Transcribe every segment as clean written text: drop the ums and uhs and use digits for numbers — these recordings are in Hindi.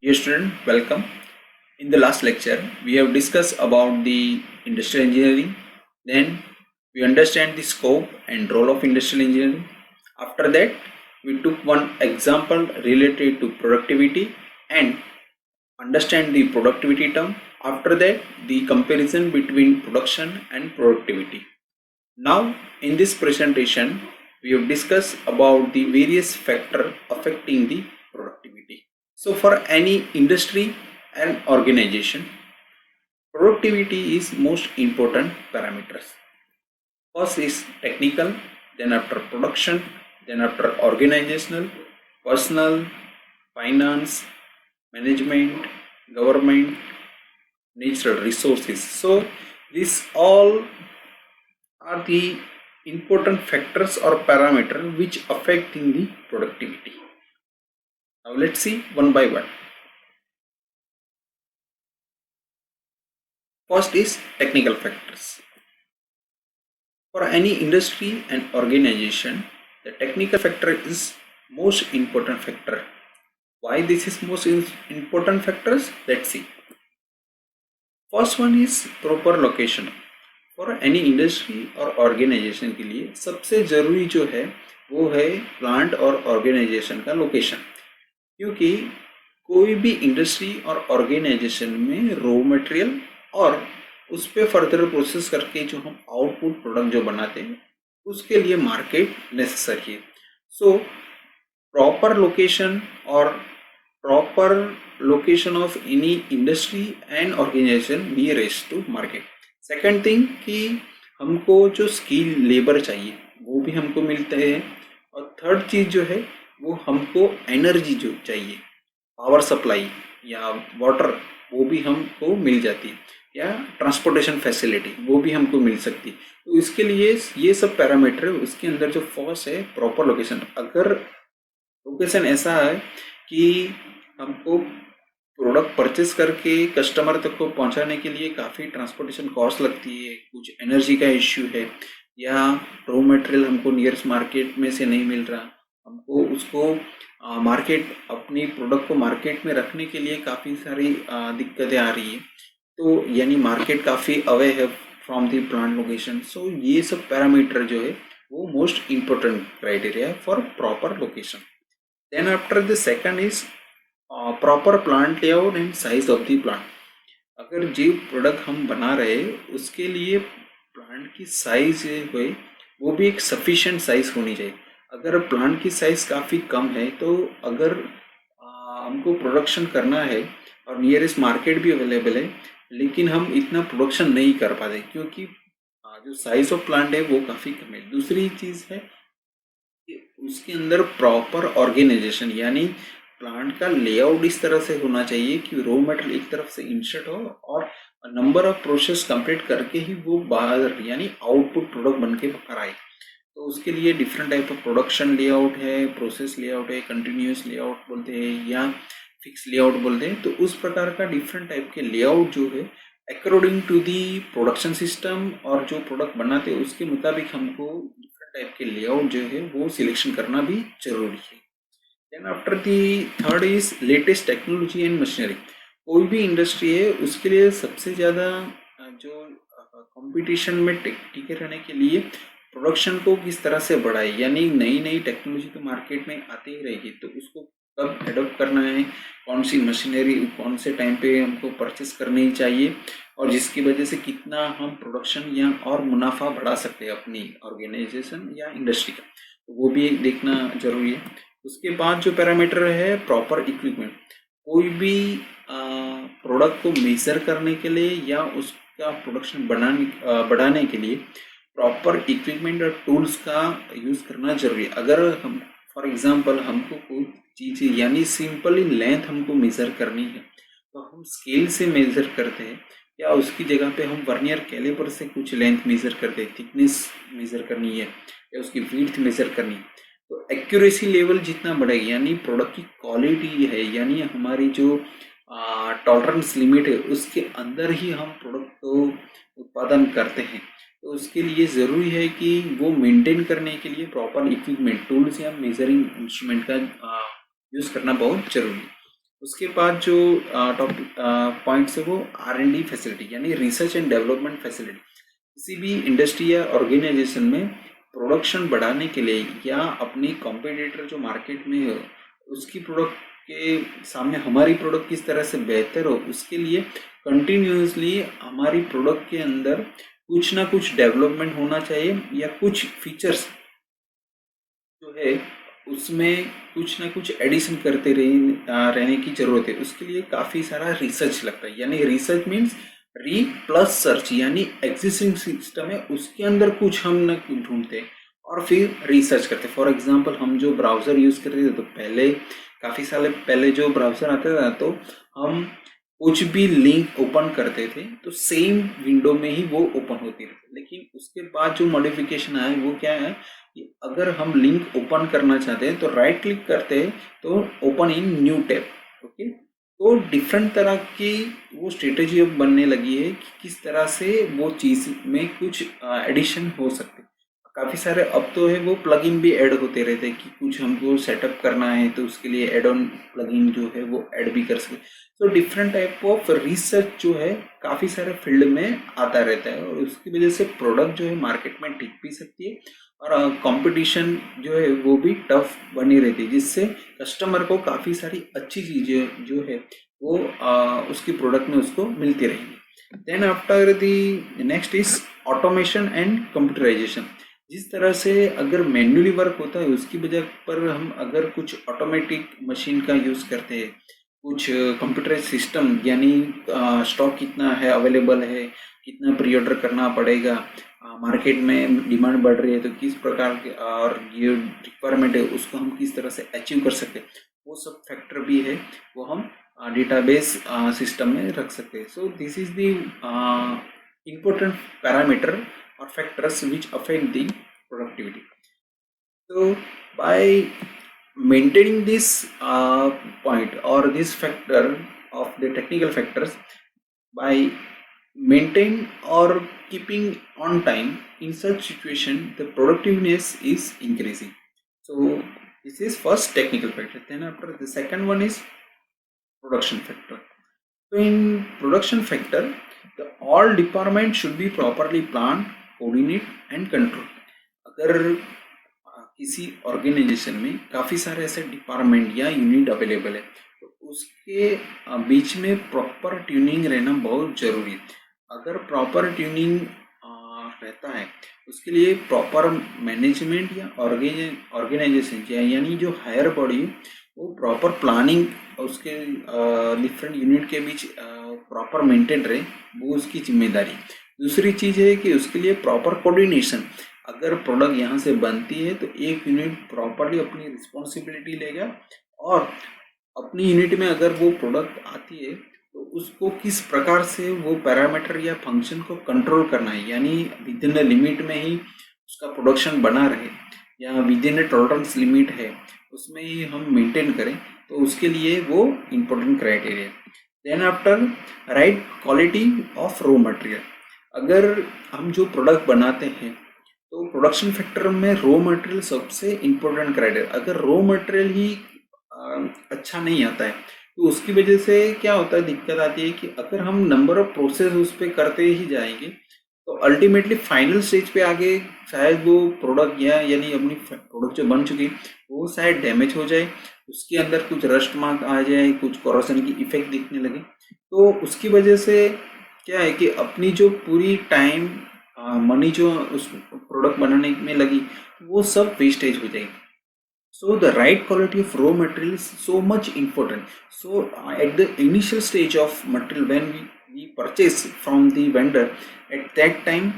Dear student, welcome. In the last lecture, we have discussed about the industrial engineering. Then we understand the scope and role of industrial engineering. After that, we took one example related to productivity and understand the productivity term. After that, the comparison between production and productivity. Now, in this presentation, we have discussed about the various factors affecting the productivity. So, for any industry and organization, productivity is most important parameters. First is technical, then after production, then after organizational, personal, finance, management, government, natural resources. So, these all are the important factors or parameters which affecting the productivity. Now let's see one by one. First is technical factors. For any industry and organization, the technical factor is most important factor. Why this is most important factors? Let's see. First one is proper location. For any industry और ऑर्गेनाइजेशन के लिए सबसे ज़रूरी जो है वो है प्लांट और ऑर्गेनाइजेशन का लोकेशन, क्योंकि कोई भी इंडस्ट्री और ऑर्गेनाइजेशन में रॉ मटेरियल और उस पर फर्दर प्रोसेस करके जो हम आउटपुट प्रोडक्ट जो बनाते हैं उसके लिए मार्केट नेसेसरी है. सो प्रॉपर लोकेशन और proper location of any industry and organisation nearest to market. Second thing कि हमको जो स्किल लेबर चाहिए वो भी हमको मिलते हैं. और थर्ड चीज़ जो है वो हमको एनर्जी जो चाहिए, पावर सप्लाई या वाटर, वो भी हमको मिल जाती है, या ट्रांसपोर्टेशन फैसिलिटी वो भी हमको मिल सकती है. तो इसके लिए ये सब पैरामीटर है. उसके अंदर जो फर्स्ट है प्रॉपर लोकेशन. अगर लोकेशन ऐसा है कि हमको प्रोडक्ट परचेस करके कस्टमर तक को पहुंचाने के लिए काफ़ी ट्रांसपोर्टेशन कॉस्ट लगती है, कुछ एनर्जी का इश्यू है, या रॉ मटेरियल हमको नियरेस्ट मार्केट में से नहीं मिल रहा, हमको उसको मार्केट अपनी प्रोडक्ट को मार्केट में रखने के लिए काफ़ी सारी दिक्कतें आ रही है, तो यानी मार्केट काफ़ी अवे है from the plant location. So ये सब पैरामीटर जो है वो most important criteria for proper location. Then after the second is proper plant layout and size of the plant. अगर जो प्रोडक्ट हम बना रहे उसके लिए प्लांट की साइज है वो भी एक सफिशिएंट साइज होनी चाहिए. अगर प्लांट की साइज काफ़ी कम है तो अगर हमको प्रोडक्शन करना है और नियरेस्ट मार्केट भी अवेलेबल है लेकिन हम इतना प्रोडक्शन नहीं कर पाते क्योंकि जो साइज ऑफ प्लांट है वो काफ़ी कम है. दूसरी चीज़ है कि उसके अंदर प्रॉपर ऑर्गेनाइजेशन, यानी प्लांट का लेआउट इस तरह से होना चाहिए कि रॉ मटेरियल एक तरफ से इंसर्ट हो और नंबर ऑफ प्रोसेस कंप्लीट करके ही वो बाहर यानी आउटपुट प्रोडक्ट बन के बाहर आए. तो उसके लिए different type of production layout है, प्रोसेस लेआउट है, कंटिन्यूस लेआउट बोलते हैं या फिक्स लेआउट बोलते हैं. तो उस प्रकार का डिफरेंट टाइप के लेआउट जो है according to the production system और जो प्रोडक्ट बनाते हैं उसके मुताबिक हमको डिफरेंट टाइप के लेआउट जो है वो सिलेक्शन करना भी जरूरी है. Then after the third is latest technology and machinery. कोई भी इंडस्ट्री है उसके लिए सबसे ज़्यादा जो कंपटीशन में टिके रहने के लिए प्रोडक्शन को किस तरह से बढ़ाए, यानी नई नई टेक्नोलॉजी तो मार्केट में आती ही रहेगी, तो उसको कब एडॉप्ट करना है, कौन सी मशीनरी कौन से टाइम पे हमको परचेस करनी चाहिए और जिसकी वजह से कितना हम प्रोडक्शन या और मुनाफा बढ़ा सकते हैं अपनी ऑर्गेनाइजेशन या इंडस्ट्री का, तो वो भी देखना जरूरी है. उसके बाद जो पैरामीटर है प्रॉपर इक्विपमेंट. कोई भी प्रोडक्ट को मेजर करने के लिए या उसका प्रोडक्शन बढ़ाने के लिए प्रॉपर इक्विपमेंट और टूल्स का यूज़ करना जरूरी है. अगर हम फॉर एग्जांपल हमको कोई चीज़ यानी सिंपली लेंथ हमको मेज़र करनी है तो हम स्केल से मेज़र करते हैं या उसकी जगह पे हम वर्नियर कैलिपर से कुछ लेंथ मेज़र करते हैं, थिकनेस मेज़र करनी है या उसकी विड्थ मेज़र करनी है. तो एक्यूरेसी लेवल जितना बढ़ेगा यानी प्रोडक्ट की क्वालिटी है, यानी हमारी जो टॉलरेंस लिमिट है उसके अंदर ही हम प्रोडक्ट को उत्पादन करते हैं. तो उसके लिए ज़रूरी है कि वो मेंटेन करने के लिए प्रॉपर इक्विपमेंट, टूल्स या मेजरिंग इंस्ट्रूमेंट का यूज़ करना बहुत ज़रूरी है. उसके बाद जो टॉपिक पॉइंट्स है वो R&D फैसिलिटी यानी रिसर्च एंड डेवलपमेंट फैसिलिटी। किसी भी इंडस्ट्री या ऑर्गेनाइजेशन में प्रोडक्शन बढ़ाने के लिए या अपनी कॉम्पिटिटर जो मार्केट में है उसकी प्रोडक्ट के सामने हमारी प्रोडक्ट किस तरह से बेहतर हो, उसके लिए कंटिन्यूसली हमारी प्रोडक्ट के अंदर कुछ ना कुछ डेवलपमेंट होना चाहिए या कुछ फीचर्स जो है उसमें कुछ ना कुछ एडिशन करते रहने की जरूरत है। उसके लिए काफ़ी सारा रिसर्च लगता है, यानी रिसर्च मीन्स री प्लस सर्च, यानी एग्जिस्टिंग सिस्टम है उसके अंदर कुछ हम न ढूंढते और फिर रिसर्च करते। फॉर एग्जांपल हम जो ब्राउज़र यूज़ करते थे तो पहले काफ़ी साल पहले जो ब्राउज़र आता था तो हम कुछ भी लिंक ओपन करते थे तो सेम विंडो में ही वो ओपन होती थी। लेकिन उसके बाद जो मॉडिफिकेशन आया वो क्या है कि अगर हम लिंक ओपन करना चाहते हैं तो राइट क्लिक करते हैं तो open in new tab. Okay, तो डिफरेंट तरह की वो स्ट्रेटेजी अब बनने लगी है कि किस तरह से वो चीज़ में कुछ एडिशन हो सकते। काफ़ी सारे अब तो है वो प्लगइन भी ऐड होते रहते हैं कि कुछ हमको सेटअप करना है तो उसके लिए एड ऑन प्लगइन जो है वो ऐड भी कर सके। तो डिफरेंट टाइप ऑफ रिसर्च जो है काफ़ी सारे फील्ड में आता रहता है और उसकी वजह से प्रोडक्ट जो है मार्केट में टिक भी सकती है और कंपटीशन जो है वो भी टफ बनी रहती है, जिससे कस्टमर को काफ़ी सारी अच्छी चीज़ें जो है वो उसकी प्रोडक्ट में उसको मिलती रहेंगी। Then after the next is automation and computerisation. जिस तरह से अगर मैन्युअली वर्क होता है उसकी वजह पर हम अगर कुछ ऑटोमेटिक मशीन का यूज़ करते हैं, कुछ कंप्यूटराइज सिस्टम यानी स्टॉक कितना है अवेलेबल है, कितना प्री ऑर्डर करना पड़ेगा, मार्केट में डिमांड बढ़ रही है तो किस प्रकार के और ये रिक्वायरमेंट है उसको हम किस तरह से अचीव कर सकते हैं, वो सब फैक्टर भी है वो हम डेटाबेस सिस्टम में रख सकते हैं। सो this is the important parameter or factors which affect the productivity. So by maintaining this point or this factor of the technical factors, by maintain or keeping on time in such situation the productiveness is increasing. So this is first technical factor. Then after the second one is production factor. So in production factor, the all department should be properly planned, coordinate and control. अगर किसी ऑर्गेनाइजेशन में काफ़ी सारे ऐसे डिपार्टमेंट या यूनिट अवेलेबल है तो उसके बीच में प्रॉपर ट्यूनिंग रहना बहुत ज़रूरी है। अगर प्रॉपर ट्यूनिंग रहता है उसके लिए प्रॉपर मैनेजमेंट या ऑर्गेनाइजेशन यानी जो हायर बॉडी वो प्रॉपर प्लानिंग उसके डिफरेंट यूनिट के बीच प्रॉपर मेंटेन रहे, वो उसकी जिम्मेदारी। दूसरी चीज़ है कि उसके लिए प्रॉपर कोऑर्डिनेशन। अगर प्रोडक्ट यहाँ से बनती है तो एक यूनिट प्रॉपरली अपनी रिस्पॉन्सिबिलिटी लेगा और अपनी यूनिट में अगर वो प्रोडक्ट आती है तो उसको किस प्रकार से वो पैरामीटर या फंक्शन को कंट्रोल करना है, यानी विद इन लिमिट में ही उसका प्रोडक्शन बना रहे या विद इन टॉलरेंस लिमिट है उसमें ही हम मेंटेन करें, तो उसके लिए वो important criteria. Then after right quality of raw material. अगर हम जो प्रोडक्ट बनाते हैं तो प्रोडक्शन फैक्टर में रॉ मटेरियल सबसे इम्पोर्टेंट क्राइटेरिया। अगर रॉ मटेरियल ही अच्छा नहीं आता है तो उसकी वजह से क्या होता है, दिक्कत आती है कि अगर हम नंबर ऑफ प्रोसेस उस पर करते ही जाएंगे तो अल्टीमेटली फाइनल स्टेज पे आगे शायद वो प्रोडक्ट यानी अपनी प्रोडक्ट जो बन चुकी वो शायद डैमेज हो जाए, उसके अंदर कुछ रस्ट मार्क आ जाए, कुछ कोरोजन की इफेक्ट दिखने लगे। तो उसकी वजह से क्या है कि अपनी जो पूरी टाइम मनी जो उस प्रोडक्ट बनाने में लगी वो सब वेस्टेज हो जाएगी। So the right quality of raw material is so much important. So at the initial stage of material when we purchase from the vendor, at that time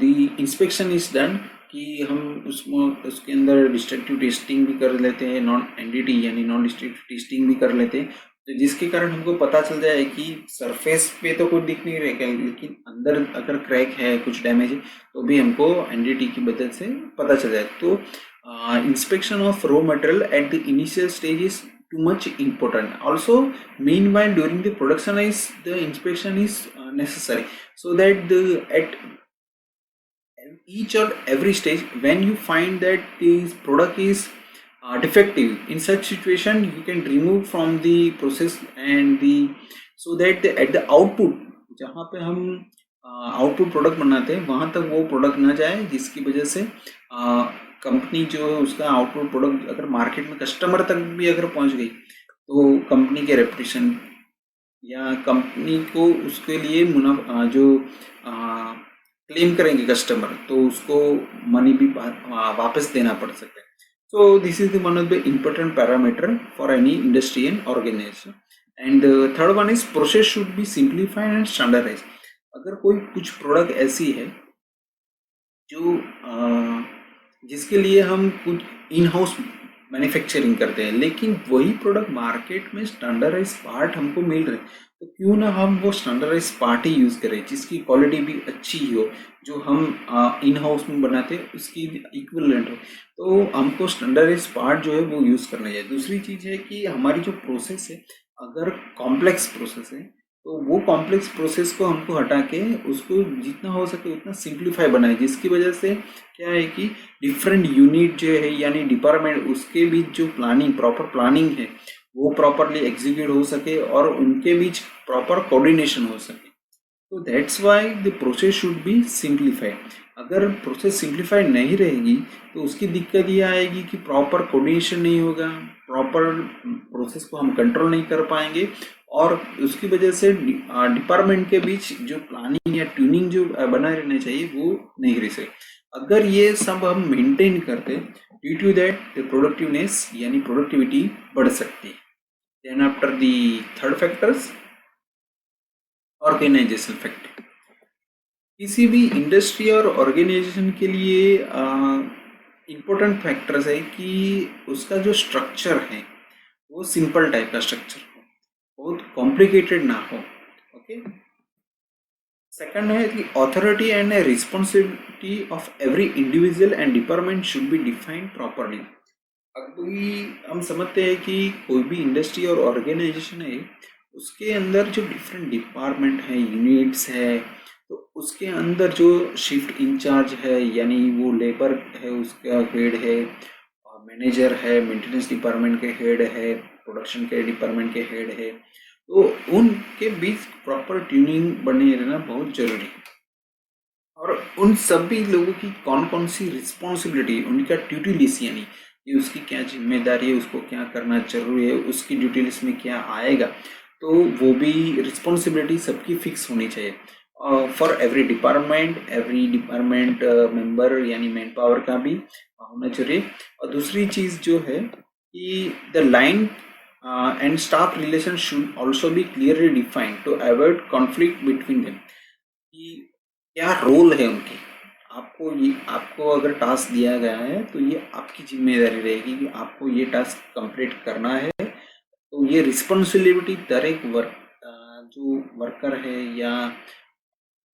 the inspection is done कि हम उसके अंदर डिस्ट्रक्टिव टेस्टिंग भी कर लेते हैं, नॉन एनडीटी यानी नॉन डिस्ट्रक्टिव टेस्टिंग भी कर लेते हैं, तो जिसके कारण हमको पता चल जाए कि सरफेस पे तो कुछ दिख नहीं रहेगा लेकिन अंदर अगर क्रैक है कुछ डैमेज है तो भी हमको एनडीटी की मदद से पता चल जाए। तो inspection of raw material at the initial stage is too much important. Also meanwhile during the production is the inspection is necessary, so that the at each or every stage when you find that this product is defective. In such situation you can remove from the process and the so that at the output, जहाँ पे हम आउटपुट प्रोडक्ट बनाते हैं वहाँ तक वो प्रोडक्ट ना जाए, जिसकी वजह से कंपनी जो है उसका आउटपुट प्रोडक्ट अगर मार्केट में कस्टमर तक भी अगर पहुँच गई तो कंपनी के रेपुटेशन या कंपनी को उसके लिए जो क्लेम करेंगे कस्टमर तो उसको मनी भी वापस देना पड़ सकता है. So this is the one of the important parameter for any industry and organization. And the third one is process should be simplified and standardized. अगर कोई कुछ प्रोडक्ट ऐसी है जो जिसके लिए हम कुछ इन हाउस मैन्युफैक्चरिंग करते हैं, लेकिन वही प्रोडक्ट मार्केट में स्टैंडर्डाइज पार्ट हमको मिल रहे हैं, तो क्यों ना हम वो स्टैंडर्डाइज पार्ट ही यूज़ करें जिसकी क्वालिटी भी अच्छी ही हो, जो हम इन हाउस में बनाते हैं उसकी इक्विवेलेंट हो. तो हमको स्टैंडर्डाइज पार्ट जो है वो यूज़ करना चाहिए. दूसरी चीज़ है कि हमारी जो प्रोसेस है अगर कॉम्प्लेक्स प्रोसेस है तो वो कॉम्प्लेक्स प्रोसेस को हमको हटा के उसको जितना हो सके उतना सिंप्लीफाई बनाए, जिसकी वजह से क्या है कि डिफरेंट यूनिट जो है यानी डिपार्टमेंट उसके बीच जो प्लानिंग प्रॉपर प्लानिंग है वो प्रॉपरली एग्जीक्यूट हो सके और उनके बीच प्रॉपर कोऑर्डिनेशन हो सके. तो that's why the process should be simplified. अगर प्रोसेस सिंप्लीफाइड नहीं रहेगी तो उसकी दिक्कत ये आएगी कि प्रॉपर कोऑर्डिनेशन नहीं होगा, प्रॉपर प्रोसेस को हम कंट्रोल नहीं कर पाएंगे और उसकी वजह से डिपार्टमेंट के बीच जो प्लानिंग या ट्यूनिंग जो बना रहना चाहिए वो नहीं रह सके. अगर ये सब हम मेंटेन करते due to that the productiveness यानी प्रोडक्टिविटी बढ़ सकती है. Then after the third factors organisation factor. किसी भी इंडस्ट्री और ऑर्गेनाइजेशन के लिए इम्पोर्टेंट फैक्टर्स है कि उसका जो स्ट्रक्चर है वो सिंपल टाइप का स्ट्रक्चर हो, बहुत कॉम्प्लिकेटेड ना हो. ओके. सेकंड है कि authority and responsibility of every individual and department should be defined properly. अभी हम समझते हैं कि कोई भी इंडस्ट्री और ऑर्गेनाइजेशन है उसके अंदर जो डिफरेंट डिपार्टमेंट है, यूनिट्स है, तो उसके अंदर जो शिफ्ट इंचार्ज है यानी वो लेबर है उसका हेड है, मैनेजर है, मेंटेनेंस डिपार्टमेंट के हेड है, प्रोडक्शन के डिपार्टमेंट के हेड है, तो उनके बीच प्रॉपर ट्यूनिंग बने रहना बहुत जरूरी है. और उन सभी लोगों की कौन कौन सी रिस्पॉन्सिबिलिटी, उनका ड्यूटी लिस्ट यानी कि उसकी क्या जिम्मेदारी है, उसको क्या करना जरूरी है, उसकी ड्यूटी लिस्ट में क्या आएगा, तो वो भी रिस्पॉन्सिबिलिटी सबकी फिक्स होनी चाहिए फॉर एवरी डिपार्टमेंट मेंबर यानी मैन पावर का भी होना चाहिए. और दूसरी चीज़ जो है कि the line and staff relation should also be clearly defined to avoid conflict between them. कि क्या रोल है उनकी, आपको अगर टास्क दिया गया है तो ये आपकी जिम्मेदारी रहेगी कि आपको ये टास्क कंप्लीट करना है. तो ये रिस्पॉन्सिबिलिटी दर एक जो वर्कर है या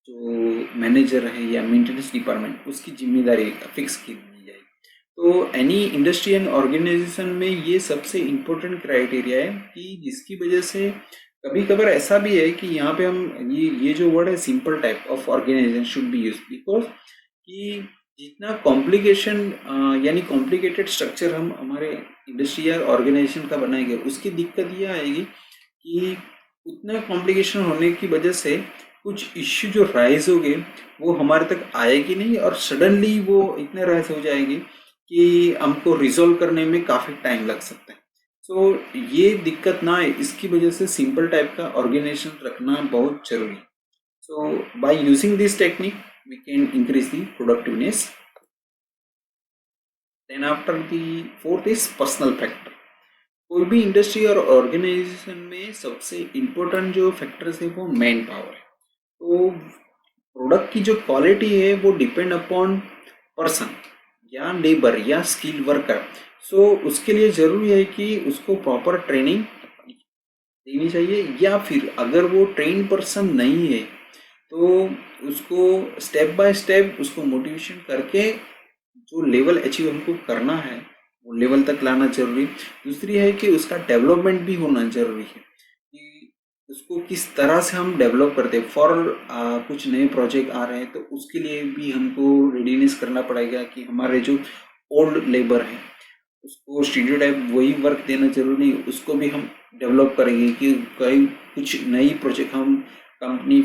जो मैनेजर है या मेंटेनेंस डिपार्टमेंट उसकी जिम्मेदारी फिक्स की दी जाए. तो एनी इंडस्ट्री एंड ऑर्गेनाइजेशन में ये सबसे इम्पोर्टेंट क्राइटेरिया है कि जिसकी वजह से कभी कभार ऐसा भी है कि यहाँ पे हम ये जो वर्ड है simple type of organisation should be use, because कि जितना कॉम्प्लिकेशन यानी कॉम्प्लिकेटेड स्ट्रक्चर हम हमारे इंडस्ट्री या ऑर्गेनाइजेशन का बनाएंगे उसकी दिक्कत ये आएगी कि उतना कॉम्प्लिकेशन होने की वजह से कुछ इश्यू जो राइज हो गए वो हमारे तक आएगी नहीं और सडनली वो इतने राइज हो जाएगी कि हमको रिजोल्व करने में काफ़ी टाइम लग सकता है. सो ये दिक्कत ना आए इसकी वजह से सिंपल टाइप का ऑर्गेनाइजेशन रखना बहुत जरूरी है. So by using this technique we can increase the productiveness. Then after the fourth is personal factor. कोई भी इंडस्ट्री और ऑर्गेनाइजेशन में सबसे इम्पोर्टेंट जो फैक्टर्स है वो मैन पावर है. तो प्रोडक्ट की जो क्वालिटी है वो डिपेंड अपॉन पर्सन या लेबर या स्किल वर्कर. सो उसके लिए ज़रूरी है कि उसको प्रॉपर ट्रेनिंग देनी चाहिए, या फिर अगर वो ट्रेन पर्सन नहीं है तो उसको स्टेप बाय स्टेप उसको मोटिवेशन करके जो लेवल अचीव हमको करना है वो लेवल तक लाना जरूरी. दूसरी है कि उसका डेवलपमेंट भी होना जरूरी है कि उसको किस तरह से हम डेवलप करते हैं. फॉर कुछ नए प्रोजेक्ट आ रहे हैं तो उसके लिए भी हमको रेडीनेस करना पड़ेगा कि हमारे जो ओल्ड लेबर है उसको स्टीरियोटाइप वही वर्क देना जरूरी नहीं, उसको भी हम डेवलप करेंगे कि कहीं कुछ नई प्रोजेक्ट हम कंपनी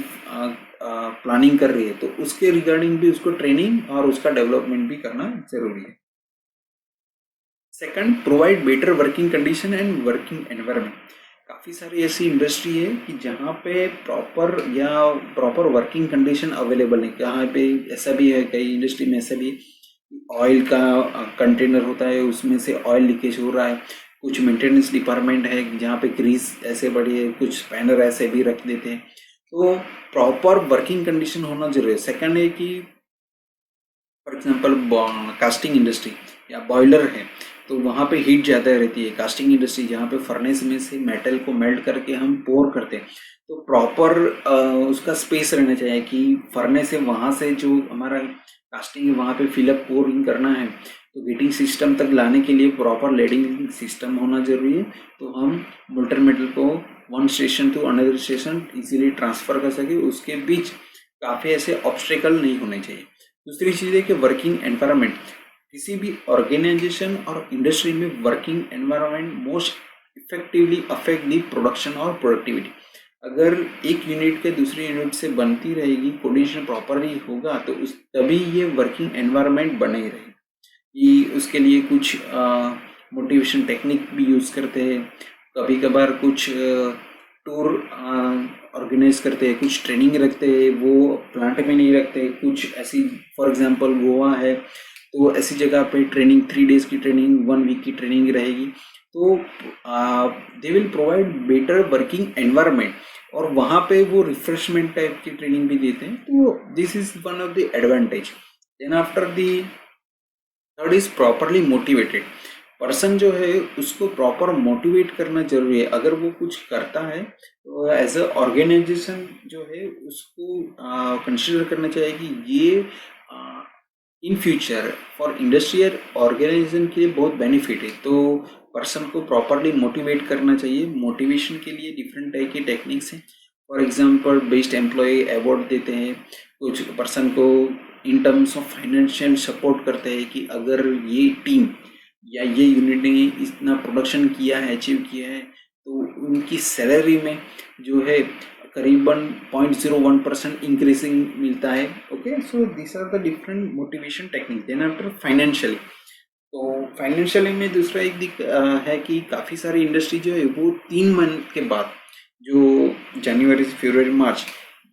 प्लानिंग कर रही है तो उसके रिगार्डिंग भी उसको ट्रेनिंग और उसका डेवलपमेंट भी करना जरूरी है। Second, provide better working condition and working environment. काफ़ी सारी ऐसी इंडस्ट्री है कि जहाँ पे प्रॉपर वर्किंग कंडीशन अवेलेबल नहीं। कहाँ पे ऐसा भी है, कई इंडस्ट्री में ऐसा भी ऑयल का कंटेनर होता है, उसमें से ऑयल लीकेज हो रहा है। कुछ मेंटेनेंस डिपार्टमेंट है जहाँ पे ग्रीस ऐसे बड़ी है, कुछ स्पैनर ऐसे भी रख देते हैं। तो प्रॉपर वर्किंग कंडीशन होना जरूरी है। सेकंड है कि फॉर एग्जांपल कास्टिंग इंडस्ट्री या बॉयलर है तो वहाँ पे हीट ज़्यादा रहती है। कास्टिंग इंडस्ट्री जहाँ पे फर्नेस में से मेटल को मेल्ट करके हम पोर करते हैं तो प्रॉपर उसका स्पेस रहना चाहिए कि फर्नेस है वहाँ से जो हमारा कास्टिंग है वहाँ पे फिलअप पोरिंग करना है तो हीटिंग सिस्टम तक लाने के लिए प्रॉपर लेडिंग सिस्टम होना जरूरी है। तो हम मोल्टन मेटल को one station to another station easily transfer कर सके, उसके बीच काफ़ी ऐसे ऑब्स्टेकल नहीं होने चाहिए। दूसरी चीज़ है कि वर्किंग एनवायरनमेंट। किसी भी ऑर्गेनाइजेशन और इंडस्ट्री में working environment most effectively affect the production और प्रोडक्टिविटी। अगर एक यूनिट के दूसरी यूनिट से बनती रहेगी, कोऑर्डिनेशन प्रॉपरली होगा तो उस तभी ये वर्किंग एनवायरनमेंट बने रहेगी। कि उसके लिए कुछ मोटिवेशन टेक्निक भी यूज़ करते हैं, कभी कभार कुछ टूर ऑर्गेनाइज करते हैं, कुछ ट्रेनिंग रखते हैं, वो प्लांट में नहीं रखते, कुछ ऐसी फॉर एग्जांपल गोवा है तो ऐसी जगह पे ट्रेनिंग 3 डेज की ट्रेनिंग 1 वीक की ट्रेनिंग रहेगी तो they will provide better working environment और वहाँ पे वो रिफ्रेशमेंट टाइप की ट्रेनिंग भी देते हैं। तो this is one of the advantage. Then after the third is properly motivated. Person जो है उसको प्रॉपर मोटिवेट करना जरूरी है। अगर वो कुछ करता है तो एज अ ऑर्गेनाइजेशन जो है उसको कंसिडर करना चाहिए कि ये in future for industrial organisation के लिए बहुत बेनिफिट है। तो पर्सन को प्रॉपरली मोटिवेट करना चाहिए। मोटिवेशन के लिए डिफरेंट टाइप की टेक्निक्स हैं। For example best employ award देते हैं, कुछ पर्सन को in terms of financial support करते हैं कि अगर ये टीम या ये यूनिट ने इतना प्रोडक्शन किया है, अचीव किया है तो उनकी सैलरी में जो है करीबन 0.01% इंक्रीजिंग मिलता है। Okay, so this are the different motivation technique. Then after financially, तो फाइनेंशियली में दूसरा एक है कि काफ़ी सारी इंडस्ट्री जो है वो 3 मंथ के बाद, जो जनवरी से फरवरी मार्च,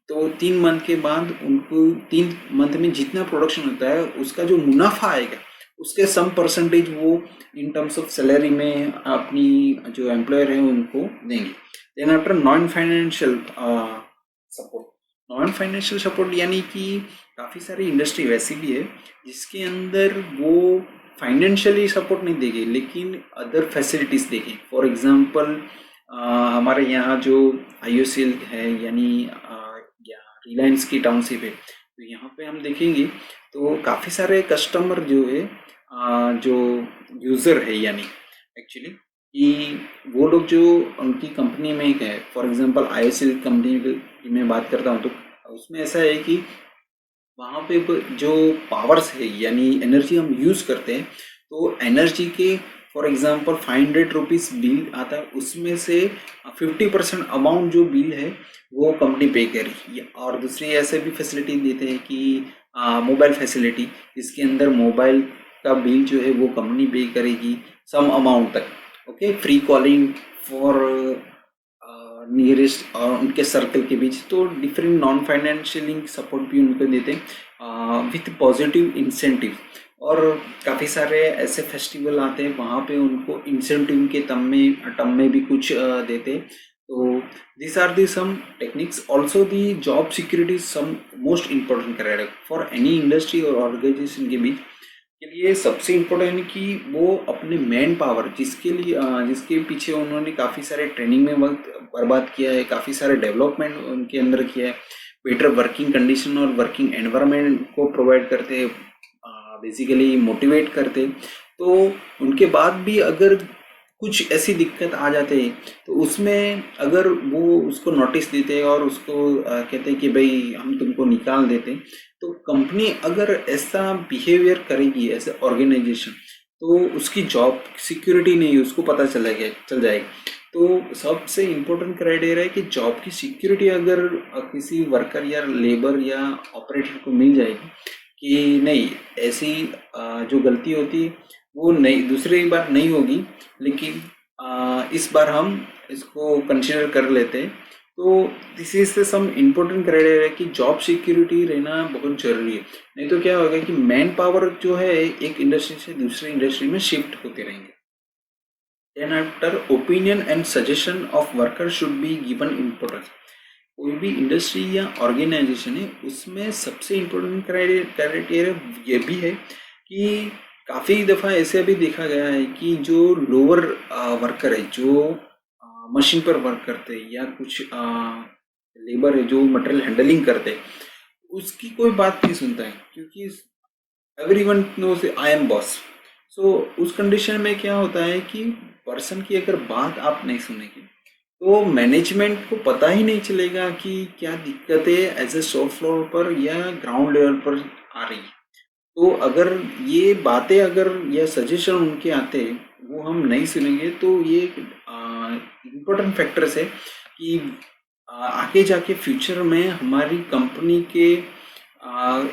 तो 3 मंथ के बाद उनको 3 मंथ में जितना प्रोडक्शन होता है उसका जो मुनाफा आएगा उसके सम परसेंटेज वो इन टर्म्स ऑफ सैलरी में अपनी जो एम्प्लॉयर है उनको देंगे। Then after non financial support. Non financial support यानी कि काफ़ी सारी इंडस्ट्री वैसी भी है जिसके अंदर वो फाइनेंशियली सपोर्ट नहीं देगी लेकिन अदर फैसिलिटीज़ देगी। फॉर एग्जांपल हमारे यहाँ जो IOCL है यानी या रिलायंस की टाउनशिप है तो यहाँ पे हम देखेंगे तो काफ़ी सारे कस्टमर जो है जो यूज़र है यानी एक्चुअली कि वो लोग जो उनकी कंपनी में है, फॉर एग्जांपल IOCL कंपनी की मैं बात करता हूँ तो उसमें ऐसा है कि वहाँ पे जो पावर्स है यानी एनर्जी हम यूज़ करते हैं तो एनर्जी के फॉर एग्जांपल 500 रुपीज़ बिल आता है, उसमें से 50% अमाउंट जो बिल है वो कंपनी पे करेगी। और दूसरी ऐसे भी फैसिलिटी देते हैं कि मोबाइल फैसिलिटी, जिसके अंदर मोबाइल का बिल जो है वो कंपनी पे करेगी सम अमाउंट तक। Okay, free calling for nearest और उनके सर्कल के बीच। तो डिफरेंट नॉन फाइनेंशियल सपोर्ट भी उनको देते हैं विथ पॉजिटिव इंसेंटिव। और काफ़ी सारे ऐसे फेस्टिवल आते हैं वहाँ पे उनको इंसेंटिव के टर्म में भी कुछ देते हैं। तो this are the some techniques. Also the job security some most important criteria for any industry और ऑर्गेनाइजेशन के बीच के लिए सबसे इम्पोर्टेंट है कि वो अपने मैन पावर जिसके पीछे उन्होंने काफ़ी सारे ट्रेनिंग में वक्त बर्बाद किया है, काफ़ी सारे डेवलपमेंट उनके अंदर किया है, बेटर वर्किंग कंडीशन और वर्किंग एनवायरनमेंट को प्रोवाइड करते हैं, बेसिकली मोटिवेट करते। तो उनके बाद भी अगर कुछ ऐसी दिक्कत आ जाते हैं तो उसमें अगर वो उसको नोटिस देते हैं और उसको कहते हैं कि भाई हम तुमको निकाल देते हैं, तो कंपनी अगर ऐसा बिहेवियर करेगी एज ए ऑर्गेनाइजेशन तो उसकी जॉब सिक्योरिटी नहीं है, उसको पता चल जाएगा। तो सबसे इम्पोर्टेंट क्राइटेरिया है कि जॉब की सिक्योरिटी अगर किसी वर्कर या लेबर या ऑपरेटर को मिल जाएगी कि नहीं, ऐसी जो गलती होती है वो नहीं, दूसरी बार नहीं होगी, लेकिन इस बार हम इसको कंसिडर कर लेते हैं। तो this is some important criteria कि जॉब सिक्योरिटी रहना बहुत जरूरी है। नहीं तो क्या होगा कि मैन पावर जो है एक इंडस्ट्री से दूसरी इंडस्ट्री में शिफ्ट होते रहेंगे। Then after opinion and suggestion of worker should be given importance. कोई भी इंडस्ट्री या ऑर्गेनाइजेशन है उसमें सबसे इम्पोर्टेंट क्राइटेरिया ये भी है कि काफ़ी दफ़ा ऐसे भी देखा गया है कि जो लोअर वर्कर है, जो मशीन पर वर्क करते हैं या कुछ लेबर है जो मटेरियल हैंडलिंग करते हैं, उसकी कोई बात नहीं सुनता है, क्योंकि everyone knows I am boss. So उस कंडीशन में क्या होता है कि पर्सन की अगर बात आप नहीं सुनेंगे तो मैनेजमेंट को पता ही नहीं चलेगा कि क्या दिक्कतें एज ए शॉप फ्लोर पर या ग्राउंड लेवल पर आ रही है। तो अगर ये बातें अगर या सजेशन उनके आते वो हम नहीं सुनेंगे तो ये इम्पोर्टेंट फैक्टर्स है कि आगे जाके फ्यूचर में हमारी कंपनी के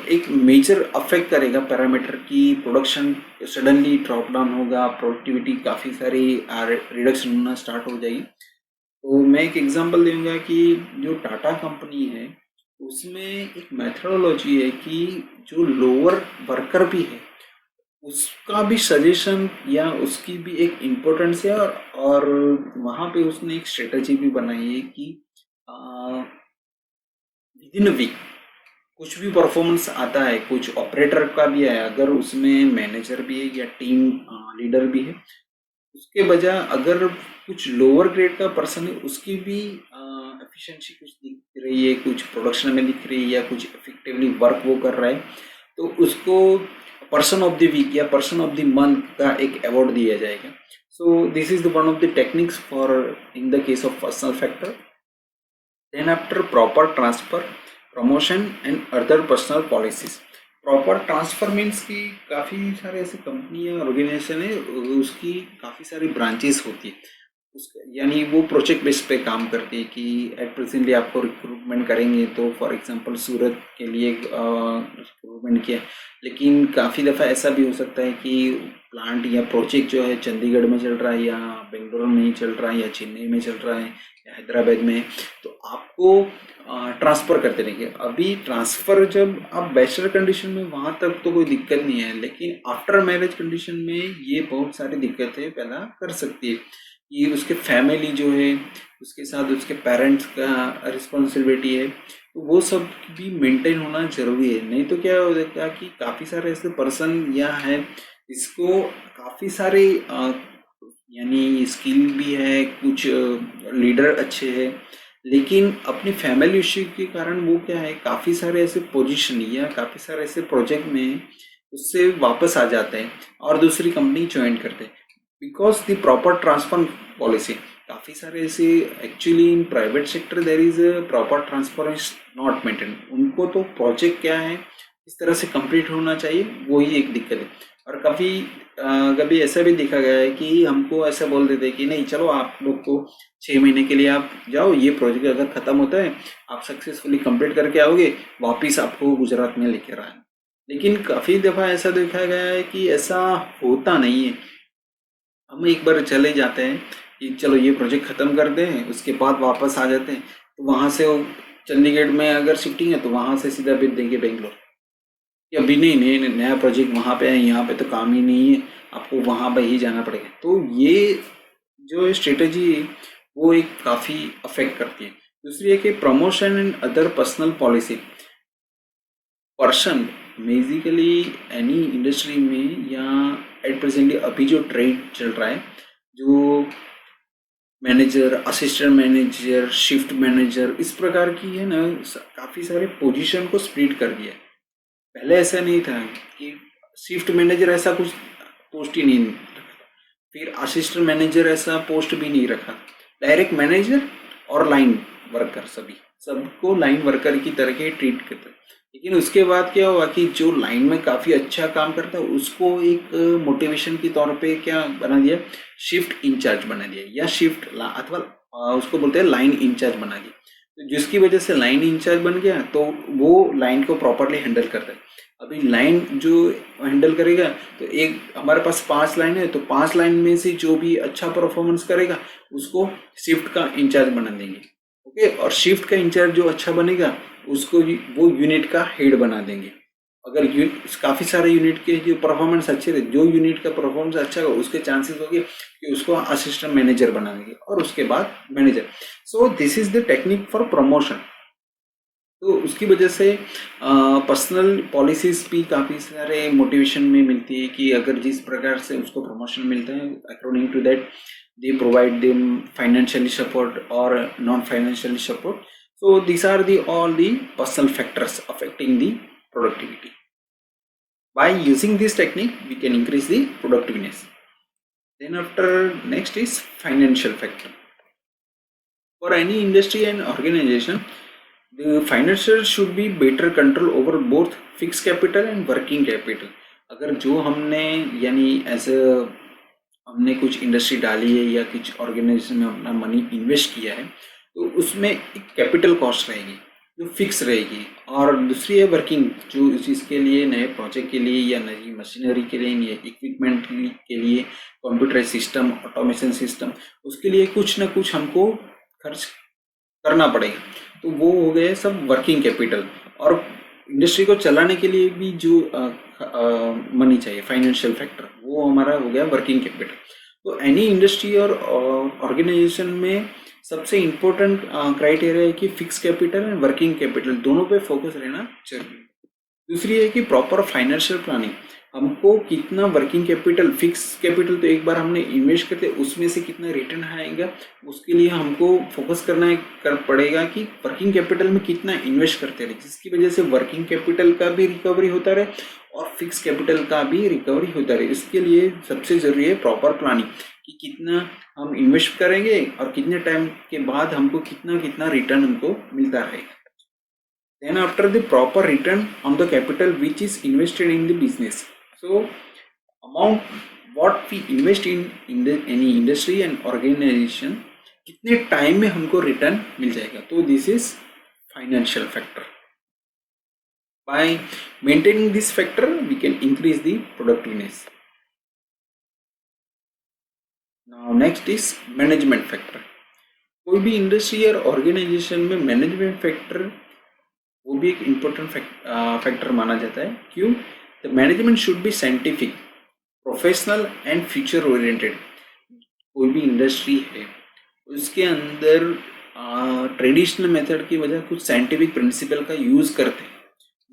एक मेजर अफेक्ट करेगा पैरामीटर की। प्रोडक्शन सडनली ड्रॉप डाउन होगा, प्रोडक्टिविटी काफ़ी सारी रिडक्शन होना स्टार्ट हो जाएगी। तो मैं एक एग्जांपल दूंगा कि जो टाटा कंपनी है उसमें एक मेथडोलॉजी है कि जो लोअर वर्कर भी है उसका भी सजेशन या उसकी भी एक इम्पोर्टेंस है, और वहाँ पे उसने एक स्ट्रेटजी भी बनाई है कि विद इन वीक कुछ भी परफॉर्मेंस आता है, कुछ ऑपरेटर का भी है, अगर उसमें मैनेजर भी है या टीम लीडर भी है, उसके बजाय अगर कुछ लोअर ग्रेड का पर्सन है उसकी भी एफिशिएंसी कुछ दिख रही है, कुछ प्रोडक्शन में दिख रही है या कुछ इफेक्टिवली वर्क वो कर रहा है, तो उसको पर्सन ऑफ द वीक या पर्सन ऑफ द मंथ का एक अवार्ड दिया जाएगा। So this is the one of the techniques for in the case of personal factor. Then after proper transfer, promotion and other personal policies. Proper transfer means कि काफ़ी सारे ऐसे कंपनी या ऑर्गेनाइजेशन है उसकी काफ़ी सारी ब्रांचेस होती है, यानी वो प्रोजेक्ट बेस पे काम करती है कि एट प्रेजेंटली आपको रिक्रूटमेंट करेंगे तो फॉर एग्जांपल सूरत के लिए रिक्रूटमेंट किया, लेकिन काफ़ी दफ़ा ऐसा भी हो सकता है कि प्लांट या प्रोजेक्ट जो है चंडीगढ़ में चल रहा है या बेंगलोर में ही चल रहा है या चेन्नई में चल रहा है या हैदराबाद में, तो आपको ट्रांसफ़र करते रहेंगे। अभी ट्रांसफ़र जब आप बैचलर कंडीशन में वहाँ तक तो कोई दिक्कत नहीं है, लेकिन आफ्टर मैरिज कंडीशन में ये बहुत सारी दिक्कतें पैदा कर सकती है कि उसके फैमिली जो है उसके साथ उसके पेरेंट्स का रिस्पॉन्सिबिलिटी है, तो वो सब भी मेंटेन होना ज़रूरी है। नहीं तो क्या होता है कि काफ़ी सारे ऐसे पर्सन या है इसको काफ़ी सारे यानी स्किल भी है, कुछ लीडर अच्छे हैं, लेकिन अपनी फैमिली इश्यू के कारण वो क्या है काफ़ी सारे ऐसे पोजीशन या काफ़ी सारे ऐसे प्रोजेक्ट में उससे वापस आ जाते हैं और दूसरी कंपनी ज्वाइन करते हैं because the proper transfer policy. काफ़ी सारे ऐसे actually in private sector there is proper transfer is not maintain. उनको तो प्रोजेक्ट क्या है इस तरह से कंप्लीट होना चाहिए, वही एक दिक्कत है। और कभी ऐसा भी देखा गया है कि हमको ऐसा बोल देते हैं कि नहीं चलो आप लोग को 6 महीने के लिए आप जाओ, ये प्रोजेक्ट अगर ख़त्म होता है आप सक्सेसफुली कंप्लीट करके आओगे वापिस आपको गुजरात में लेकर आए। लेकिन काफ़ी दफ़ा ऐसा देखा गया है कि ऐसा होता नहीं है। हम एक बार चले जाते हैं कि चलो ये प्रोजेक्ट ख़त्म कर दें, उसके बाद वापस आ जाते हैं, तो वहाँ से वो चंडीगढ़ में अगर शिफ्टिंग है तो वहाँ से सीधा भेज देंगे बेंगलोर, कि अभी नहीं नया प्रोजेक्ट वहाँ पे है, यहाँ पे तो काम ही नहीं है, आपको वहाँ पे ही जाना पड़ेगा। तो ये जो स्ट्रेटजी है वो एक काफ़ी अफेक्ट करती है। दूसरी है कि promotion and other personal policy. Person basically any industry में या एट प्रेजेंटली अभी जो ट्रेंड चल रहा है, जो manager, assistant manager, shift manager, इस प्रकार की है ना, काफ़ी सारे पोजीशन को स्प्लिट कर दिया है। पहले ऐसा नहीं था कि शिफ्ट मैनेजर ऐसा कुछ पोस्ट ही नहीं रखा, फिर असिस्टेंट मैनेजर ऐसा पोस्ट भी नहीं रखा, डायरेक्ट मैनेजर और लाइन वर्कर सबको लाइन वर्कर की तरह के ट्रीट करते। लेकिन उसके बाद क्या हुआ कि जो लाइन में काफ़ी अच्छा काम करता है उसको एक मोटिवेशन के तौर पे क्या बना दिया, शिफ्ट इंचार्ज बना दिया, या अथवा उसको बोलते हैं लाइन इंचार्ज बना दिया। तो जिसकी वजह से लाइन इंचार्ज बन गया तो वो लाइन को प्रॉपरली हैंडल करता है। अभी लाइन जो हैंडल करेगा, तो एक हमारे पास 5 लाइन है, तो 5 लाइन में से जो भी अच्छा परफॉर्मेंस करेगा उसको शिफ्ट का इंचार्ज बना देंगे। ओके, और शिफ्ट का इंचार्ज जो अच्छा बनेगा उसको वो यूनिट का हेड बना देंगे। अगर काफ़ी सारे यूनिट के जो परफॉर्मेंस अच्छे थे, जो यूनिट का परफॉर्मेंस अच्छा होगा उसके चांसेस होंगे कि उसको असिस्टेंट मैनेजर बना देंगे और उसके बाद manager. So this is the technique for promotion. तो उसकी वजह से पर्सनल पॉलिसीज भी काफ़ी सारे मोटिवेशन में मिलती है कि अगर जिस प्रकार से उसको प्रमोशन मिलता है, according to that they provide them financially support और non financially support. So these are all the personal factors affecting the productivity. By using this technique, we can increase the productiveness. Then after, next is financial factor. For any industry and organization, the financial should be better control over both fixed capital and working capital. अगर जो हमने यानी एज हमने कुछ इंडस्ट्री डाली है या कुछ ऑर्गेनाइजेशन में अपना मनी इन्वेस्ट किया है, तो उसमें एक कैपिटल कॉस्ट रहेगी जो फिक्स रहेगी, और दूसरी है वर्किंग, जो इसके लिए नए प्रोजेक्ट के लिए या नई मशीनरी के लिए या इक्विपमेंट के लिए कंप्यूटराइज सिस्टम, ऑटोमेशन सिस्टम, उसके लिए कुछ ना कुछ हमको खर्च करना पड़ेगा। तो वो हो गए सब वर्किंग कैपिटल। और इंडस्ट्री को चलाने के लिए भी जो मनी चाहिए, फाइनेंशियल फैक्टर, वो हमारा हो गया वर्किंग कैपिटल। तो एनी इंडस्ट्री और ऑर्गेनाइजेशन में सबसे इम्पोर्टेंट क्राइटेरिया है कि fix capital and working capital दोनों पे फोकस रहना चाहिए। दूसरी है कि प्रॉपर फाइनेंशियल प्लानिंग, हमको कितना वर्किंग कैपिटल, फिक्स कैपिटल तो एक बार हमने इन्वेस्ट करते उसमें से कितना रिटर्न आएगा, उसके लिए हमको फोकस करना पड़ेगा कि वर्किंग कैपिटल में कितना इन्वेस्ट करते रहे, जिसकी वजह से वर्किंग कैपिटल का भी रिकवरी होता रहे और फिक्स कैपिटल का भी रिकवरी होता रहे। इसके लिए सबसे जरूरी है प्रॉपर प्लानिंग कि कितना हम इन्वेस्ट करेंगे और कितने टाइम के बाद हमको कितना कितना रिटर्न हमको मिलता रहेगा। Then after, the proper return on the capital which is invested in the business. So amount what we invest in the any industry and organization, कितने टाइम में हमको रिटर्न मिल जाएगा, तो this is financial factor. By maintaining this factor, we can increase the productiveness. Now next is management factor. कोई भी इंडस्ट्री और ऑर्गेनाइजेशन में मैनेजमेंट फैक्टर वो भी एक इम्पोर्टेंट फैक्टर माना जाता है। क्यों? The management should be scientific, professional and future oriented. कोई भी इंडस्ट्री है उसके अंदर ट्रेडिशनल मेथड की वजह कुछ साइंटिफिक प्रिंसिपल का यूज़ करते हैं,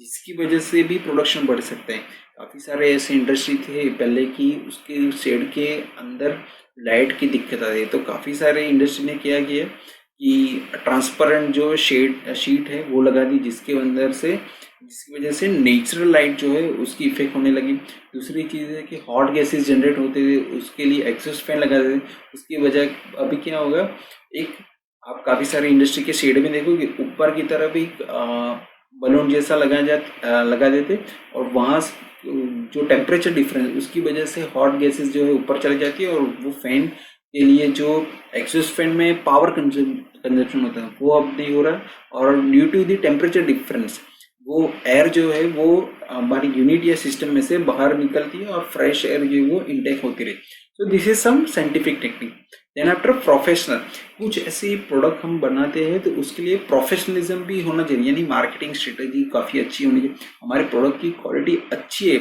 जिसकी वजह से भी प्रोडक्शन बढ़ सकते हैं। काफ़ी सारे ऐसे इंडस्ट्री थे पहले की उसके शेड के अंदर लाइट की दिक्कत आ रही है, तो काफ़ी सारे इंडस्ट्री ने क्या किया कि ट्रांसपेरेंट जो शीट है वो लगा दी, जिसकी वजह से नेचुरल लाइट जो है उसकी इफेक्ट होने लगी। दूसरी चीज़ है कि हॉट गैसेस जनरेट होते थे, उसके लिए एग्जॉस्ट फैन लगा देते, उसकी वजह अभी क्या होगा, एक आप काफ़ी सारी इंडस्ट्री के शेड में देखोगे ऊपर की तरफ एक बलून जैसा लगा देते, और वहाँ जो टेम्परेचर डिफरेंस उसकी वजह से हॉट गैसेस जो है ऊपर चली जाती है, और वो फैन के लिए जो एग्जॉस्ट फैन में पावर कंजप्शन होता है वो अब नहीं हो रहा, और due to the temperature difference वो एयर जो है वो हमारी यूनिट या सिस्टम में से बाहर निकलती है और फ्रेश एयर जो है वो इनटेक होती रही। So this is some scientific technique. Then after professional, कुछ ऐसे प्रोडक्ट हम बनाते हैं तो उसके लिए प्रोफेशनलिज्म भी होना चाहिए, यानी मार्केटिंग स्ट्रेटेजी काफ़ी अच्छी होनी चाहिए। हमारे प्रोडक्ट की क्वालिटी अच्छी है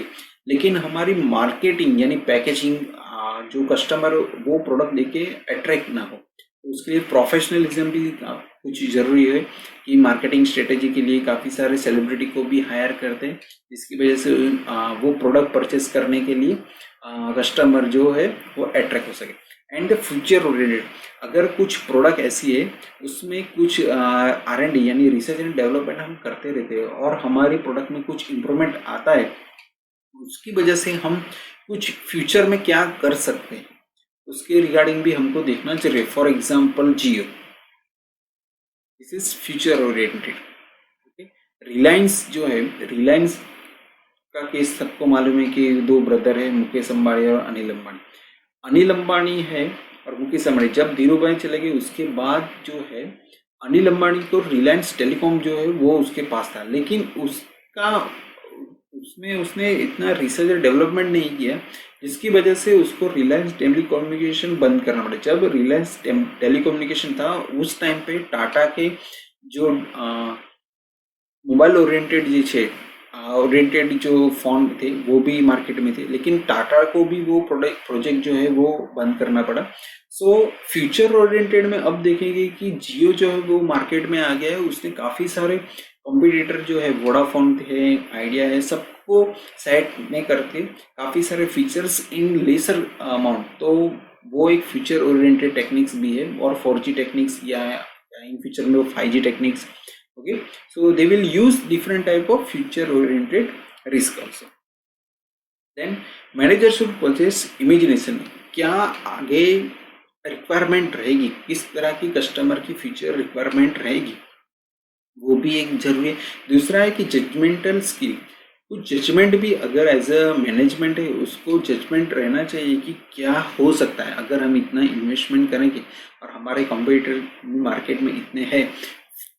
लेकिन हमारी मार्केटिंग यानी पैकेजिंग जो कस्टमर वो प्रोडक्ट लेके अट्रैक्ट ना हो, तो उसके लिए प्रोफेशनलिज्म भी कुछ ज़रूरी है कि मार्केटिंग स्ट्रेटेजी के लिए काफ़ी सारे सेलिब्रिटी को भी हायर करते हैं, जिसकी वजह से वो प्रोडक्ट परचेस करने के लिए कस्टमर जो है वो अट्रैक्ट हो सके। एंड द फ्यूचर ओरिएंटेड, अगर कुछ प्रोडक्ट ऐसी है उसमें कुछ R&D यानी रिसर्च एंड डेवलपमेंट हम करते रहते हैं और हमारे प्रोडक्ट में कुछ इम्प्रूवमेंट आता है, उसकी वजह से हम कुछ फ्यूचर में क्या कर सकते हैं उसके रिगार्डिंग भी हमको देखना चाहिए। For example Jio, this is future oriented. Okay, Reliance जो है, रिलायंस का केस सबको मालूम है कि दो ब्रदर है, मुकेश अंबानी और अनिल अंबानी। अनिल अंबानी है और मुकेश अंबानी, जब धीरू भाई चले गए उसके बाद जो है अनिल अंबानी को रिलायंस टेलीकॉम जो है वो उसके पास था, लेकिन उसका उसमें उसने इतना रिसर्च और डेवलपमेंट नहीं किया, जिसकी वजह से उसको रिलायंस टेलीकम्युनिकेशन बंद करना पड़ा। जब रिलायंस टेलीकम्युनिकेशन था उस टाइम पे टाटा के जो मोबाइल ओरिएंटेड ओरिएंटेड जो फोन थे वो भी मार्केट में थे, लेकिन टाटा को भी वो प्रोजेक्ट जो है वो बंद करना पड़ा। सो फ्यूचर ओरिएंटेड में अब देखेंगे कि जियो जो है वो मार्केट में आ गया है। उसने काफ़ी सारे कॉम्पिटिटर जो है, वोडाफोन है, आइडिया है, सबको साइड में करके काफ़ी सारे फीचर्स इन लेसर अमाउंट, तो वो एक फ्यूचर ओरिएंटेड टेक्निक्स भी है। और 4G टेक्निक्स या इन फ्यूचर में वो 5G techniques. Okay, so they will use different type of future oriented risk also. Then manager should possess imagination, क्या आगे रिक्वायरमेंट रहेगी, किस तरह की कस्टमर की फ्यूचर रिक्वायरमेंट रहेगी, वो भी एक जरूरी है। दूसरा है कि जजमेंटल स्किल, कुछ जजमेंट भी अगर एज अ मैनेजमेंट है उसको जजमेंट रहना चाहिए कि क्या हो सकता है अगर हम इतना इन्वेस्टमेंट करेंगे और हमारे कॉम्पिटिटर मार्केट में इतने हैं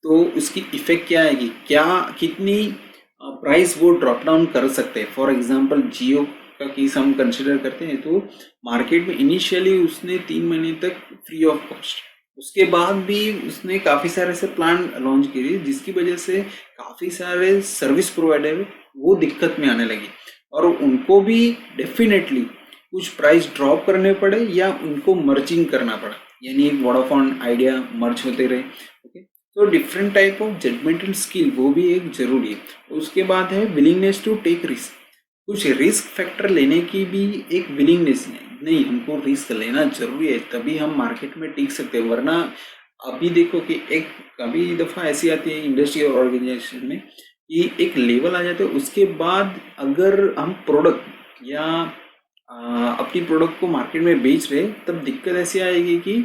तो उसकी इफेक्ट क्या आएगी, क्या कितनी प्राइस वो ड्रॉप डाउन कर सकते हैं। फॉर एग्जांपल जियो का केस हम कंसिडर करते हैं तो मार्केट में इनिशियली उसने 3 महीने तक फ्री ऑफ कॉस्ट, उसके बाद भी उसने काफ़ी सारे ऐसे प्लान लॉन्च किए जिसकी वजह से काफ़ी सारे सर्विस प्रोवाइडर वो दिक्कत में आने लगे और उनको भी डेफिनेटली कुछ प्राइस ड्रॉप करने पड़े या उनको मर्जिंग करना पड़ा, यानी वोडाफोन आइडिया मर्ज होते रहे। ओके, तो different type of judgemental skill वो भी एक जरूरी है। उसके बाद है विलिंगनेस टू टेक रिस्क, कुछ रिस्क फैक्टर लेने की भी एक विलिंगनेस नहीं, हमको रिस्क लेना जरूरी है तभी हम मार्केट में टिक सकते हैं। वरना अभी देखो कि एक कभी दफ़ा ऐसी आती है इंडस्ट्री और ऑर्गेनाइजेशन में कि एक लेवल आ जाता है, उसके बाद अगर हम प्रोडक्ट या अपनी प्रोडक्ट को मार्केट में बेच रहे तब दिक्कत ऐसी आएगी कि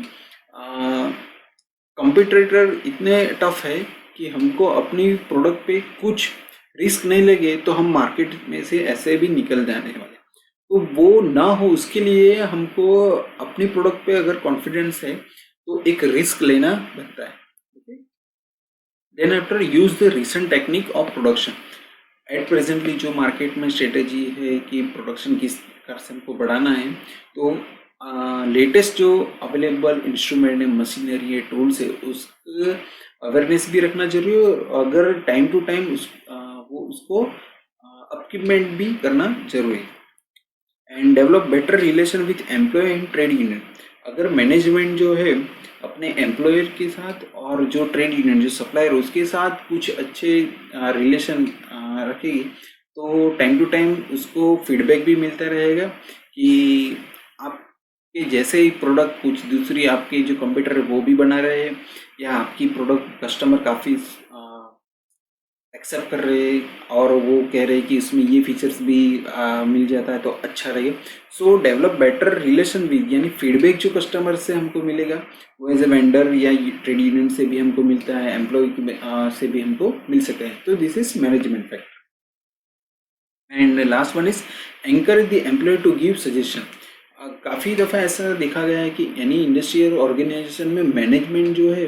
कंपटीटर इतने टफ है कि हमको अपनी प्रोडक्ट पे कुछ रिस्क नहीं लगे तो हम मार्केट में से ऐसे भी निकल जाने वाले। तो वो ना हो उसके लिए हमको अपनी प्रोडक्ट पे अगर कॉन्फिडेंस है तो एक रिस्क लेना बनता है। Then after use the recent technique of production, at presently जो मार्केट में स्ट्रेटेजी है कि प्रोडक्शन किस प्रकार से हमको बढ़ाना है, तो लेटेस्ट जो अवेलेबल इंस्ट्रूमेंट है, मशीनरी है, टूल्स है, उसका अवेयरनेस भी रखना जरूरी है और अगर टाइम टू टाइम उसको अपकीपमेंट भी करना जरूरी है। And develop better relation with employ and trade union, अगर मैनेजमेंट जो है अपने एम्प्लॉयर के साथ और जो ट्रेड यूनियन जो सप्लायर उसके साथ कुछ अच्छे रिलेशन रखेगी तो टाइम टू टाइम उसको फीडबैक भी मिलता रहेगा कि आपके जैसे ही प्रोडक्ट कुछ दूसरी आपके जो कंप्यूटर है वो भी बना रहे हैं या आपकी प्रोडक्ट कस्टमर काफ़ी एक्सेप्ट कर रहे हैं और वो कह रहे हैं कि इसमें ये फीचर्स भी मिल जाता है तो अच्छा रहेगा। सो डेवलप बेटर रिलेशन विद, यानी फीडबैक जो कस्टमर से हमको मिलेगा वो एज ए वेंडर या ट्रेड यूनियन से भी हमको मिलता है, एम्प्लॉय से भी हमको मिल सकता है। तो this is management factor. And last one is encourage the employ to give suggestion, काफ़ी दफ़ा ऐसा देखा गया है कि यानी इंडस्ट्री और ऑर्गेनाइजेशन में मैनेजमेंट जो है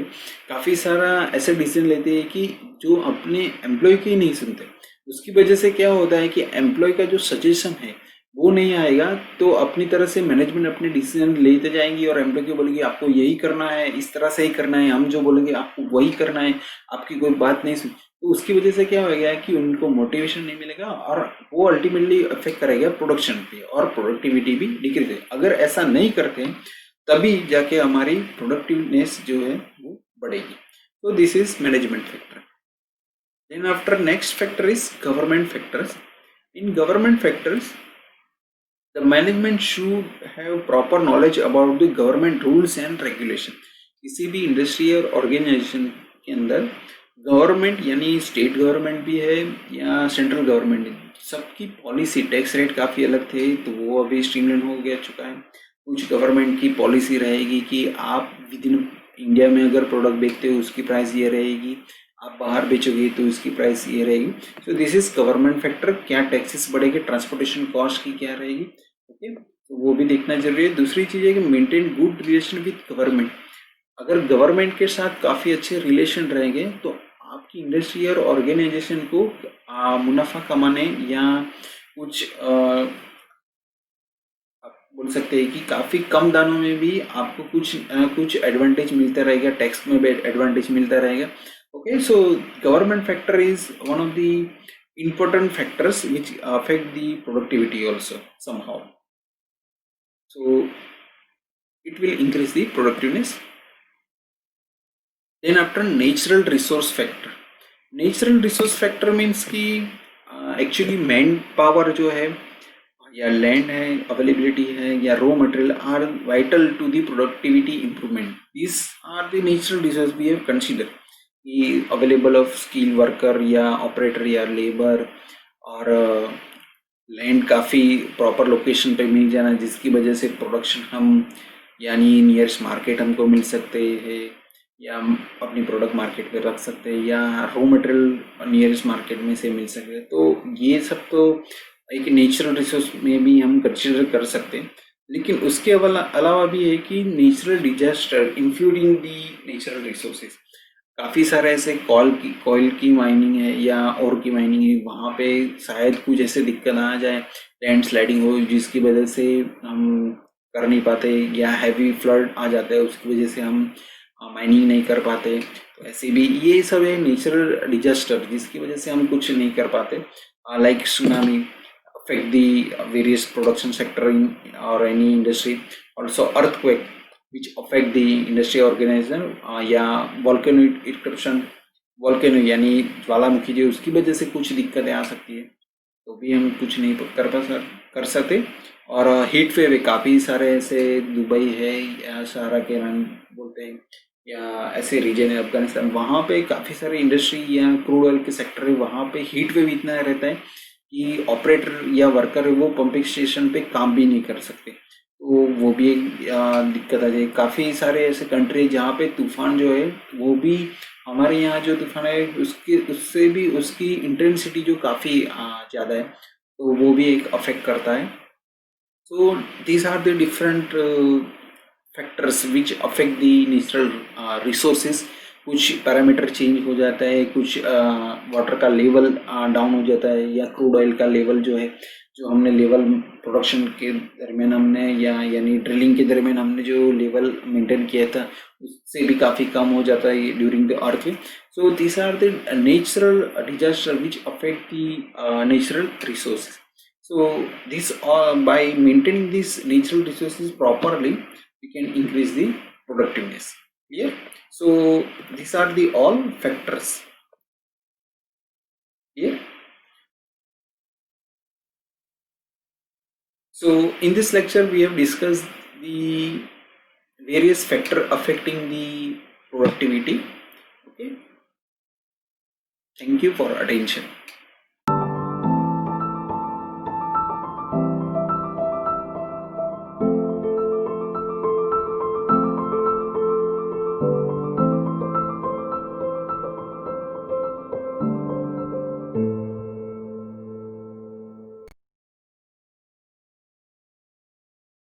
काफ़ी सारा ऐसे डिसीजन लेते हैं कि जो अपने एम्प्लॉय की नहीं सुनते। उसकी वजह से क्या होता है कि एम्प्लॉय का जो सजेशन है वो नहीं आएगा तो अपनी तरह से मैनेजमेंट अपने डिसीजन लेते जाएंगी और एम्प्लॉय को बोलेगी आपको यही करना है, इस तरह से ही करना है, हम जो बोलेंगे आपको वही करना है, आपकी कोई बात नहीं सुन। तो उसकी वजह से क्या होगा कि उनको मोटिवेशन नहीं मिलेगा और वो अल्टीमेटली अफेक्ट करेगा प्रोडक्शन पे और प्रोडक्टिविटी भी डिक्रीज है। अगर ऐसा नहीं करते तभी जाके हमारी प्रोडक्टिवनेस जो है वो बढ़ेगी। तो this is management factor. Then after next factor is government factors. In government factors the management should have proper knowledge about the government rules and regulation। किसी भी इंडस्ट्री और ऑर्गेनाइजेशन के अंदर गवर्नमेंट यानी स्टेट गवर्नमेंट भी है या सेंट्रल गवर्नमेंट है, सबकी पॉलिसी टैक्स रेट काफ़ी अलग थे तो वो अभी स्ट्रीमलाइन हो गया चुका है। कुछ गवर्नमेंट की पॉलिसी रहेगी कि आप विद इन इंडिया में अगर प्रोडक्ट बेचते हो उसकी प्राइस ये रहेगी, आप बाहर बेचोगे तो इसकी प्राइस ये रहेगी। सो दिस इज गवर्नमेंट फैक्टर, क्या टैक्सेस बढ़ेगी, ट्रांसपोर्टेशन कॉस्ट की क्या रहेगी, ओके, तो वो भी देखना जरूरी है। दूसरी चीज है कि maintain good relation with government. अगर गवर्नमेंट के साथ काफी अच्छे रिलेशन रहेंगे तो आपकी इंडस्ट्री और ऑर्गेनाइजेशन को मुनाफा कमाने या कुछ आप बोल सकते हैं कि काफी कम दामों में भी आपको कुछ एडवांटेज मिलता रहेगा, टैक्स में भी एडवांटेज मिलता रहेगा। Okay, so government factor is one of the important factors which affect the productivity also somehow. So it will increase the productiveness. Then after natural resource factor, natural resource factor means कि एक्चुअली मैन पावर जो है या लैंड है, अवेलेबिलिटी है या raw material are vital to the productivity improvement. This are the natural resource we have consider कि अवेलेबल ऑफ स्किल वर्कर या ऑपरेटर या लेबर, और लैंड काफ़ी प्रॉपर लोकेशन पे मिल जाना जिसकी वजह से प्रोडक्शन हम यानी नियरेस्ट मार्केट हमको मिल सकते हैं या हम अपनी प्रोडक्ट मार्केट पे रख सकते हैं या रॉ मटेरियल नियरेस्ट मार्केट में से मिल सकते हैं। तो ये सब तो एक नेचुरल रिसोर्स में भी हम कंसिडर कर सकते हैं। लेकिन उसके अलावा भी है कि natural disaster including the natural resources, काफ़ी सारे ऐसे कॉयल की माइनिंग है या और की माइनिंग है, वहाँ पे शायद कुछ ऐसे दिक्कत आ जाए, लैंड स्लाइडिंग हो जिसकी वजह से हम कर नहीं पाते या हैवी फ्लड आ जाता है उसकी वजह से हम माइनिंग नहीं कर पाते। तो ऐसे भी ये सब है नेचुरल डिजास्टर जिसकी वजह से हम कुछ नहीं कर पाते, like tsunami affect the various production sector in और any industry, also earthquake which affect the industry organization या वॉल्केनिक इरप्शन, वॉल्केनो यानी ज्वालामुखी जो उसकी वजह से कुछ दिक्कतें आ सकती है तो भी हम कुछ नहीं कर सकते। और हीट वेव काफ़ी सारे ऐसे दुबई है या सहारा के नाम बोलते हैं या ऐसे रीजन है अफगानिस्तान, वहाँ पे काफ़ी सारे इंडस्ट्री या क्रूड ऑयल के सेक्टर है, वहाँ पे हीट वेव इतना रहता है कि ऑपरेटर या वर्कर है वो पंपिंग स्टेशन पे काम भी नहीं कर सकते। तो वो भी एक दिक्कत आ जाए। काफ़ी सारे ऐसे कंट्री जहाँ पे तूफान जो है वो भी हमारे यहाँ जो तूफान है उससे भी उसकी इंटेंसिटी जो काफ़ी ज़्यादा है तो वो भी एक अफेक्ट करता है। So these are the different factors which affect the natural resources. कुछ पैरामीटर चेंज हो जाता है, कुछ वाटर का लेवल डाउन हो जाता है या क्रूड ऑयल का लेवल जो है, जो हमने लेवल प्रोडक्शन के दरमियान हमने यानी ड्रिलिंग के दरमियान हमने जो लेवल मेंटेन किया था उससे भी काफ़ी कम हो जाता है during the earthquake. So this are the natural disaster which affect the natural resources. So this by maintaining these natural resources properly, we can increase the productiveness. Clear? So these are the all factors. Clear? So in this lecture we have discussed the various factor affecting the productivity. Okay. Thank you for attention.